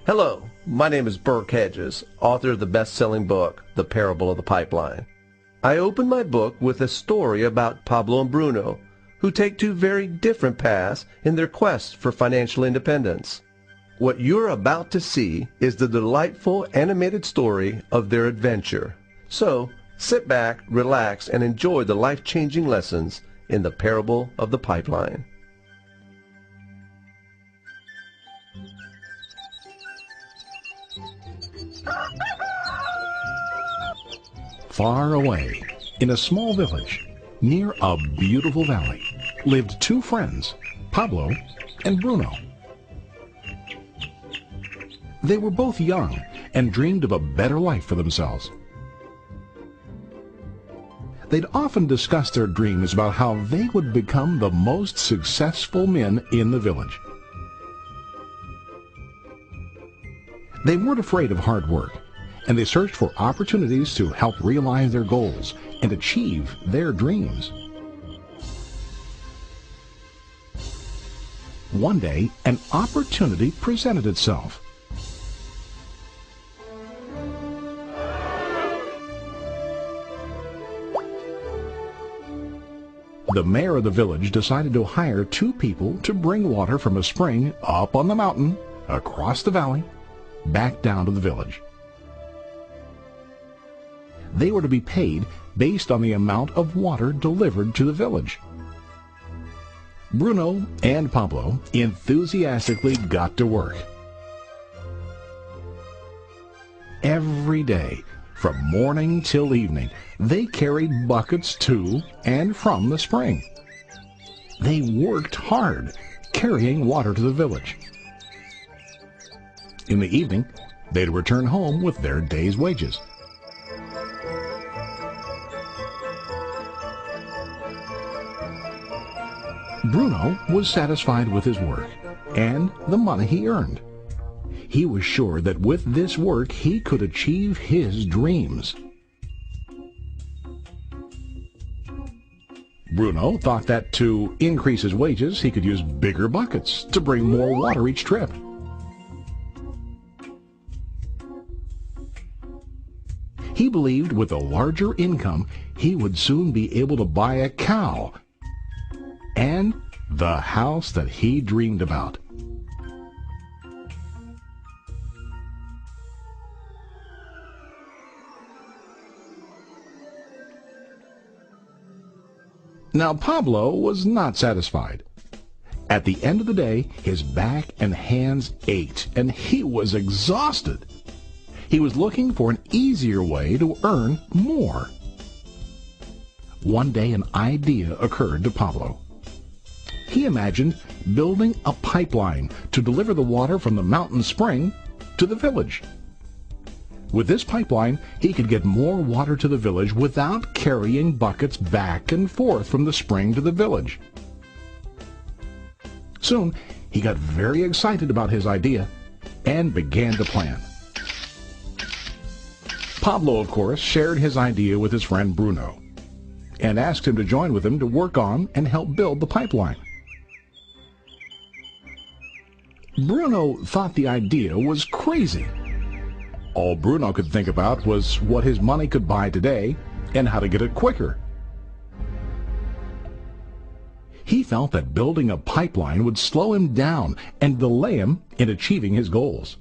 Hello, my name is Burke Hedges, author of the best-selling book, The Parable of the Pipeline. I open my book with a story about Pablo and Bruno, who take two very different paths in their quest for financial independence. What you're about to see is the delightful animated story of their adventure. So, sit back, relax, and enjoy the life-changing lessons in The Parable of the Pipeline. Far away, in a small village, near a beautiful valley, lived two friends, Pablo and Bruno. They were both young and dreamed of a better life for themselves. They'd often discuss their dreams about how they would become the most successful men in the village. They weren't afraid of hard work, and they searched for opportunities to help realize their goals and achieve their dreams. One day, an opportunity presented itself. The mayor of the village decided to hire two people to bring water from a spring up on the mountain, across the valley, back down to the village. They were to be paid based on the amount of water delivered to the village. Bruno and Pablo enthusiastically got to work. Every day, from morning till evening, they carried buckets to and from the spring. They worked hard, carrying water to the village. In the evening, they'd return home with their day's wages. Bruno was satisfied with his work and the money he earned. He was sure that with this work he could achieve his dreams. Bruno thought that to increase his wages he could use bigger buckets to bring more water each trip. He believed with a larger income he would soon be able to buy a cow and the house that he dreamed about. Now Pablo was not satisfied. At the end of the day, his back and hands ached, and he was exhausted. He was looking for an easier way to earn more. One day an idea occurred to Pablo. He imagined building a pipeline to deliver the water from the mountain spring to the village. With this pipeline, he could get more water to the village without carrying buckets back and forth from the spring to the village. Soon, he got very excited about his idea and began to plan. Pablo, of course, shared his idea with his friend Bruno and asked him to join with him to work on and help build the pipeline. Bruno thought the idea was crazy. All Bruno could think about was what his money could buy today and how to get it quicker. He felt that building a pipeline would slow him down and delay him in achieving his goals.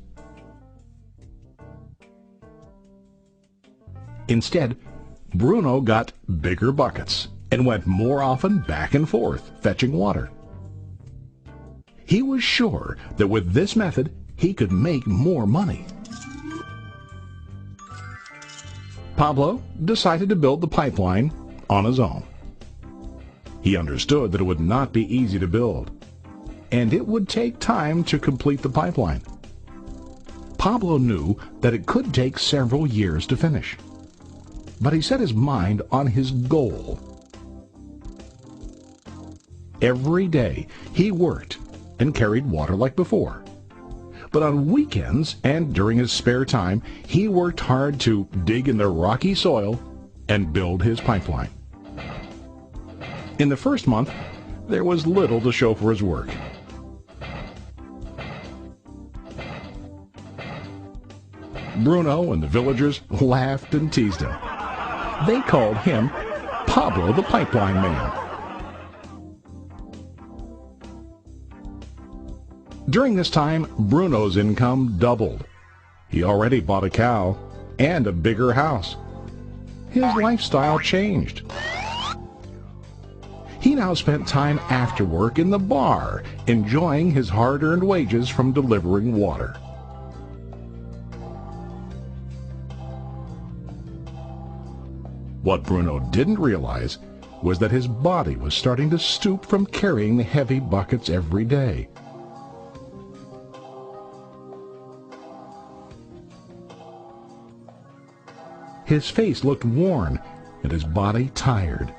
Instead, Bruno got bigger buckets and went more often back and forth fetching water. He was sure that with this method he could make more money. Pablo decided to build the pipeline on his own. He understood that it would not be easy to build, and it would take time to complete the pipeline. Pablo knew that it could take several years to finish, but he set his mind on his goal. Every day he worked and carried water like before. But on weekends and during his spare time, he worked hard to dig in the rocky soil and build his pipeline. In the first month, there was little to show for his work. Bruno and the villagers laughed and teased him. They called him Pablo the Pipeline Man. During this time, Bruno's income doubled. He already bought a cow and a bigger house. His lifestyle changed. He now spent time after work in the bar, enjoying his hard-earned wages from delivering water. What Bruno didn't realize was that his body was starting to stoop from carrying the heavy buckets every day. His face looked worn and his body tired.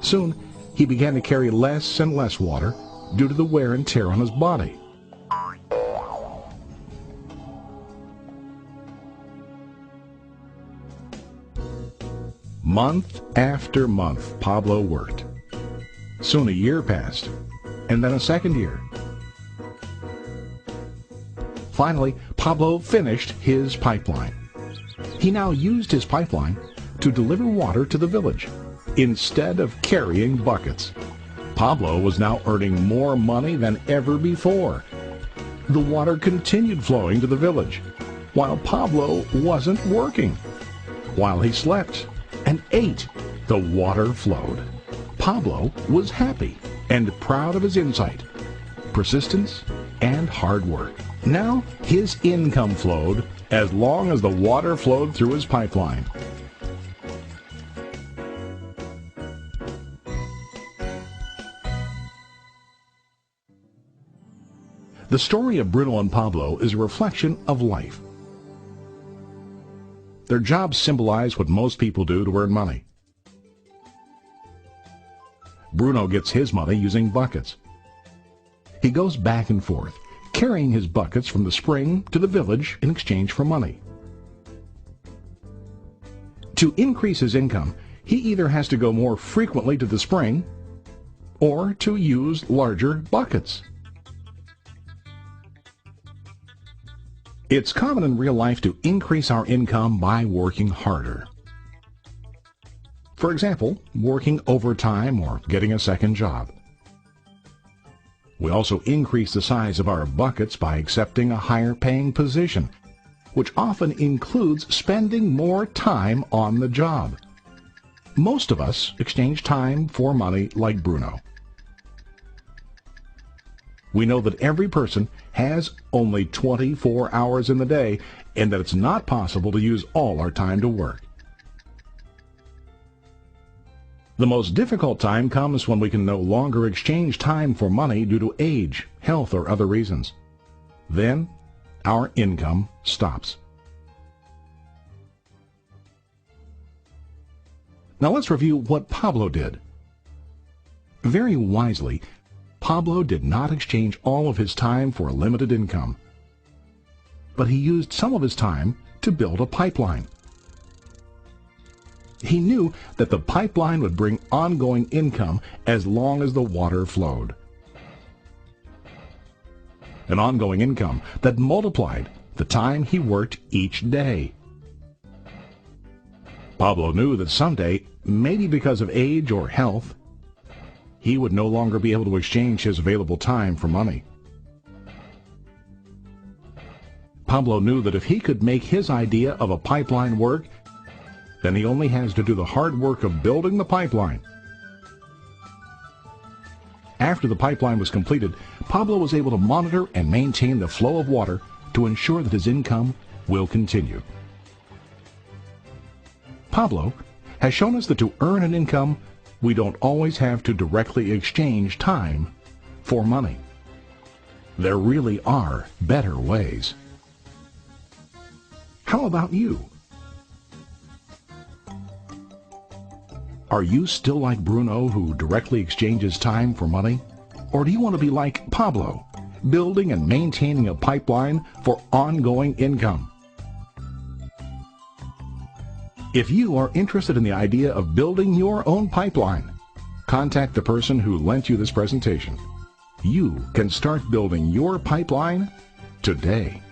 Soon, he began to carry less and less water due to the wear and tear on his body. Month after month, Pablo worked. Soon a year passed, and then a second year. Finally, Pablo finished his pipeline. He now used his pipeline to deliver water to the village instead of carrying buckets. Pablo was now earning more money than ever before. The water continued flowing to the village, while Pablo wasn't working. While he slept and ate, the water flowed. Pablo was happy and proud of his insight, persistence, and hard work. Now his income flowed as long as the water flowed through his pipeline. The story of Bruno and Pablo is a reflection of life. Their jobs symbolize what most people do to earn money. Bruno gets his money using buckets. He goes back and forth, carrying his buckets from the spring to the village in exchange for money. To increase his income, he either has to go more frequently to the spring or to use larger buckets. It's common in real life to increase our income by working harder. For example, working overtime or getting a second job. We also increase the size of our buckets by accepting a higher paying position, which often includes spending more time on the job. Most of us exchange time for money like Bruno. We know that every person has only 24 hours in the day and that it's not possible to use all our time to work. The most difficult time comes when we can no longer exchange time for money due to age, health, or other reasons. Then, our income stops. Now let's review what Pablo did. Very wisely, Pablo did not exchange all of his time for a limited income, but he used some of his time to build a pipeline. He knew that the pipeline would bring ongoing income as long as the water flowed. An ongoing income that multiplied the time he worked each day. Pablo knew that someday, maybe because of age or health, he would no longer be able to exchange his available time for money. Pablo knew that if he could make his idea of a pipeline work, then he only has to do the hard work of building the pipeline. After the pipeline was completed, Pablo was able to monitor and maintain the flow of water to ensure that his income will continue. Pablo has shown us that to earn an income, we don't always have to directly exchange time for money. There really are better ways. How about you? Are you still like Bruno, who directly exchanges time for money? Or do you want to be like Pablo, building and maintaining a pipeline for ongoing income? If you are interested in the idea of building your own pipeline, contact the person who lent you this presentation. You can start building your pipeline today.